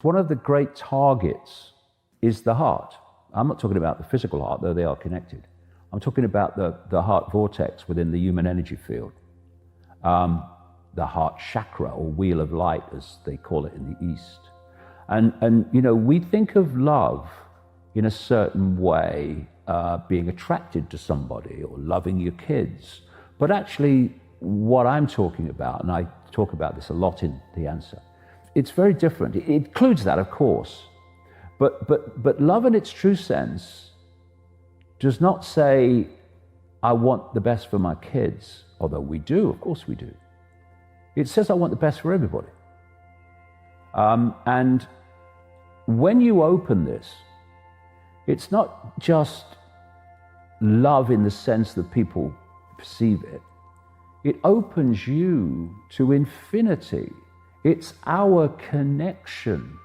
One of the great targets is the heart. I'm not talking about the physical heart, though they are connected. I'm talking about the heart vortex within the human energy field. The heart chakra, or wheel of light, as they call it in the East. And you know, we think of love in a certain way, being attracted to somebody or loving your kids. But actually, what I'm talking about, and I talk about this a lot in the answer, it's very different. It includes that, of course. But love in its true sense does not say, I want the best for my kids, although we do, of course we do. It says, I want the best for everybody. And when you open this, it's not just love in the sense that people perceive it. It opens you to infinity. It's our connection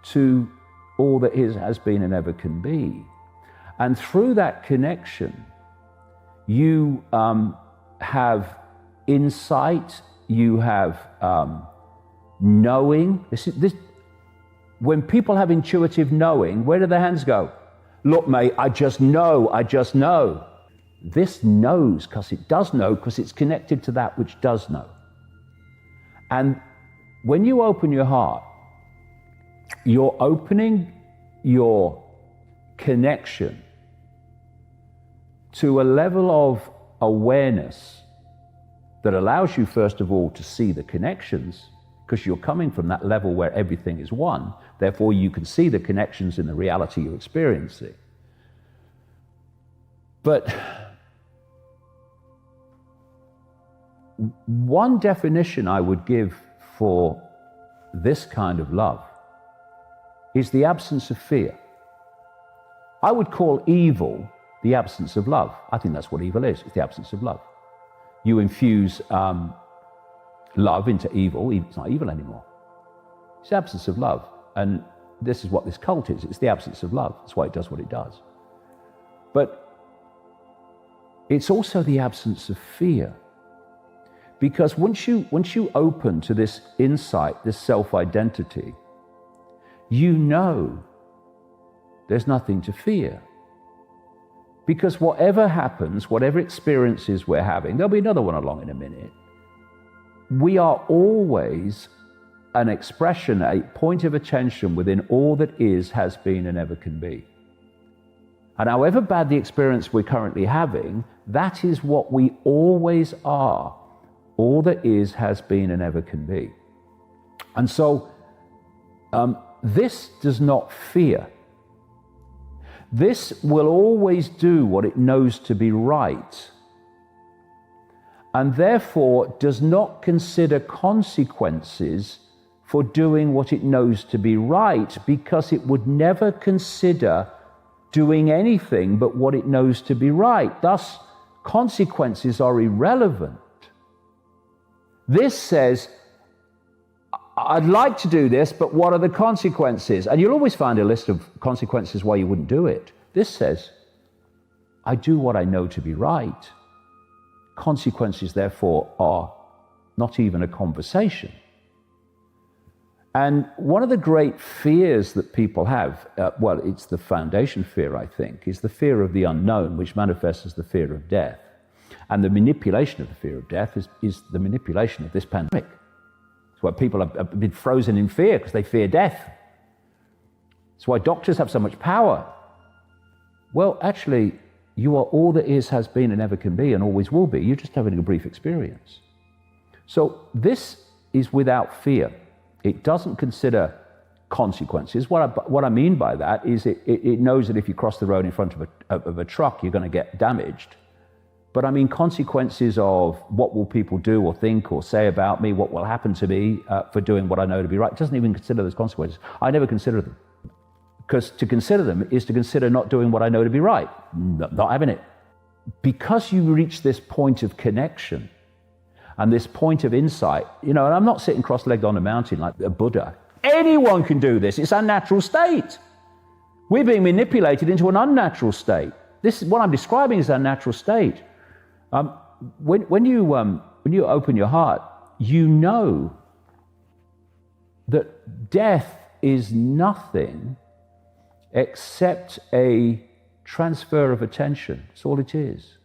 to all that is, has been, and ever can be. And through that connection, you have insight, you have knowing. When people have intuitive knowing, where do their hands go? Look, mate, I just know, I just know. This knows because it does know, because it's connected to that which does know. And when you open your heart, you're opening your connection to a level of awareness that allows you, first of all, to see the connections, because you're coming from that level where everything is one. Therefore, you can see the connections in the reality you're experiencing. But one definition I would give for this kind of love is the absence of fear. I would call evil the absence of love. I think that's what evil is. It's the absence of love. You infuse love into evil, it's not evil anymore. It's the absence of love. And this is what this cult is. It's the absence of love. That's why it does what it does. But it's also the absence of fear. Because once you open to this insight, this self-identity, you know there's nothing to fear. Because whatever happens, whatever experiences we're having, there'll be another one along in a minute, we are always an expression, a point of attention within all that is, has been, and ever can be. And however bad the experience we're currently having, that is what we always are. All that is, has been, and ever can be. And so, this does not fear. This will always do what it knows to be right, and therefore does not consider consequences for doing what it knows to be right, because it would never consider doing anything but what it knows to be right. Thus, consequences are irrelevant. This says, I'd like to do this, but what are the consequences? And you'll always find a list of consequences why you wouldn't do it. This says, I do what I know to be right. Consequences, therefore, are not even a conversation. And one of the great fears that people have, well, it's the foundation fear, I think, is the fear of the unknown, which manifests as the fear of death. And the manipulation of the fear of death is the manipulation of this pandemic. It's why people have been frozen in fear, because they fear death. It's why doctors have so much power. Well, actually, you are all that is, has been, and ever can be, and always will be. You're just having a brief experience. So this is without fear. It doesn't consider consequences. What I mean by that is it knows that if you cross the road in front of a truck, you're going to get damaged. But I mean consequences of what will people do or think or say about me, what will happen to me for doing what I know to be right. It doesn't even consider those consequences. I never consider them. Because to consider them is to consider not doing what I know to be right, not having it. Because you reach this point of connection and this point of insight, and I'm not sitting cross-legged on a mountain like a Buddha. Anyone can do this. It's our natural state. We're being manipulated into an unnatural state. This is what I'm describing is our natural state. When you open your heart, you know that death is nothing except a transfer of attention. That's all it is.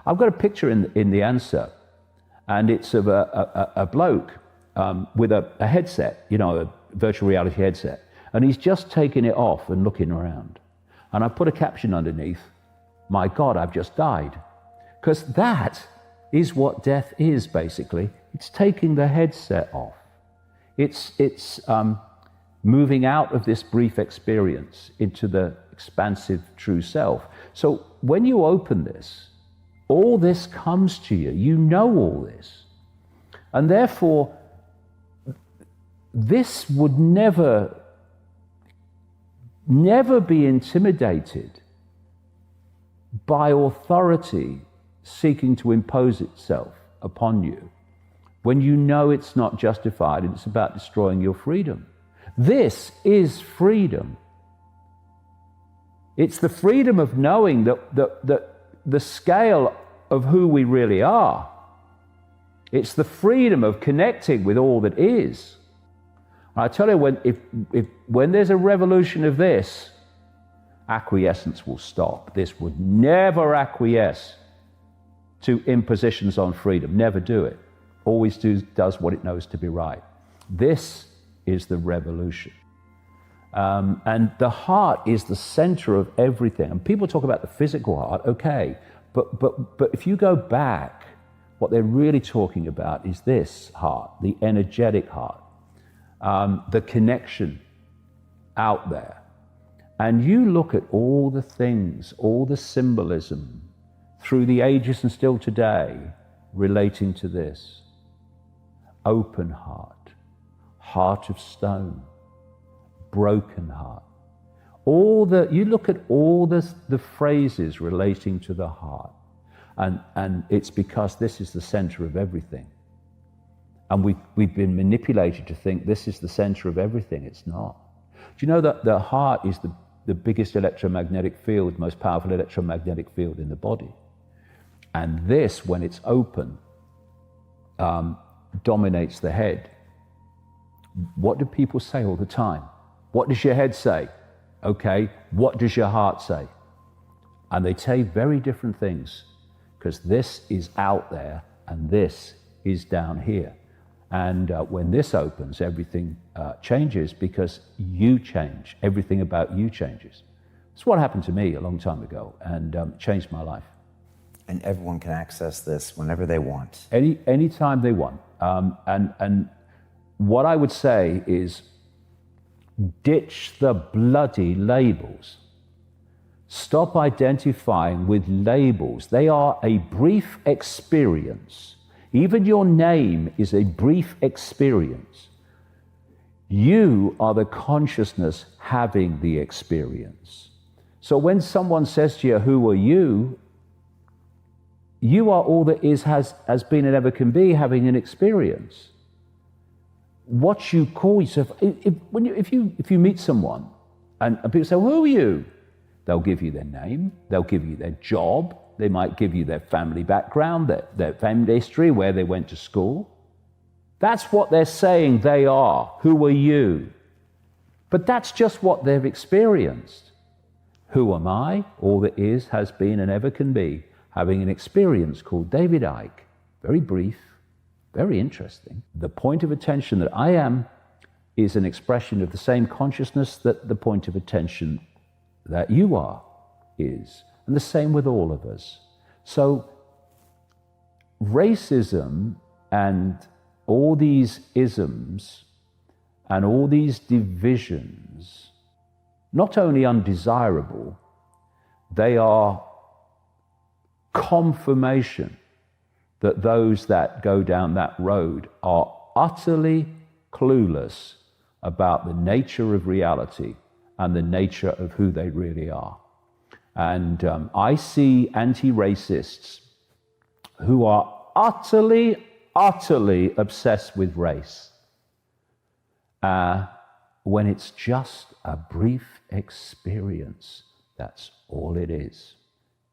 I've got a picture in the answer, and it's of a bloke with a headset, a virtual reality headset, and he's just taking it off and looking around. And I put a caption underneath, "My God, I've just died." Because that is what death is, basically. It's taking the headset off. It's moving out of this brief experience into the expansive true self. So when you open this, all this comes to you. You know all this. And therefore, this would never be intimidated by authority seeking to impose itself upon you when you know it's not justified and it's about destroying your freedom. This is freedom. It's the freedom of knowing that the scale of who we really are. It's the freedom of connecting with all that is. I tell you, when there's a revolution of this, acquiescence will stop. This would never acquiesce to impositions on freedom. Never do it. Always does what it knows to be right. This is the revolution. And the heart is the center of everything. And people talk about the physical heart, okay, but if you go back, what they're really talking about is this heart, the energetic heart, the connection out there. And you look at all the things, all the symbolism through the ages and still today relating to this. Open heart, heart of stone, broken heart. You look at all the phrases relating to the heart, and it's because this is the center of everything. And we've been manipulated to think this is the center of everything. It's not. Do you know that the heart is the biggest electromagnetic field, most powerful electromagnetic field in the body? And this, when it's open, dominates the head. What do people say all the time? What does your head say? Okay, what does your heart say? And they say very different things, because this is out there and this is down here. And when this opens, everything changes, because you change. Everything about you changes. It's what happened to me a long time ago, and changed my life. And everyone can access this whenever they want. Anytime they want. And what I would say is, ditch the bloody labels. Stop identifying with labels. They are a brief experience. Even your name is a brief experience. You are the consciousness having the experience. So when someone says to you, "Who are you?" You are all that is, has been, and ever can be, having an experience. What you call yourself, if you meet someone and people say, "Who are you?" They'll give you their name, they'll give you their job, they might give you their family background, their family history, where they went to school. That's what they're saying they are. Who are you? But that's just what they've experienced. Who am I? All that is, has been, and ever can be, having an experience called David Icke. Very brief, very interesting. The point of attention that I am is an expression of the same consciousness that the point of attention that you are is. And the same with all of us. So racism and all these isms and all these divisions, not only undesirable, they are confirmation that those that go down that road are utterly clueless about the nature of reality and the nature of who they really are. And I see anti-racists who are utterly obsessed with race, when it's just a brief experience. That's all it is.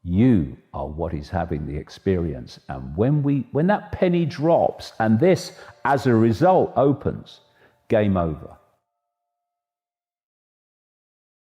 You are what is having the experience. And when that penny drops and this, as a result, opens, game over.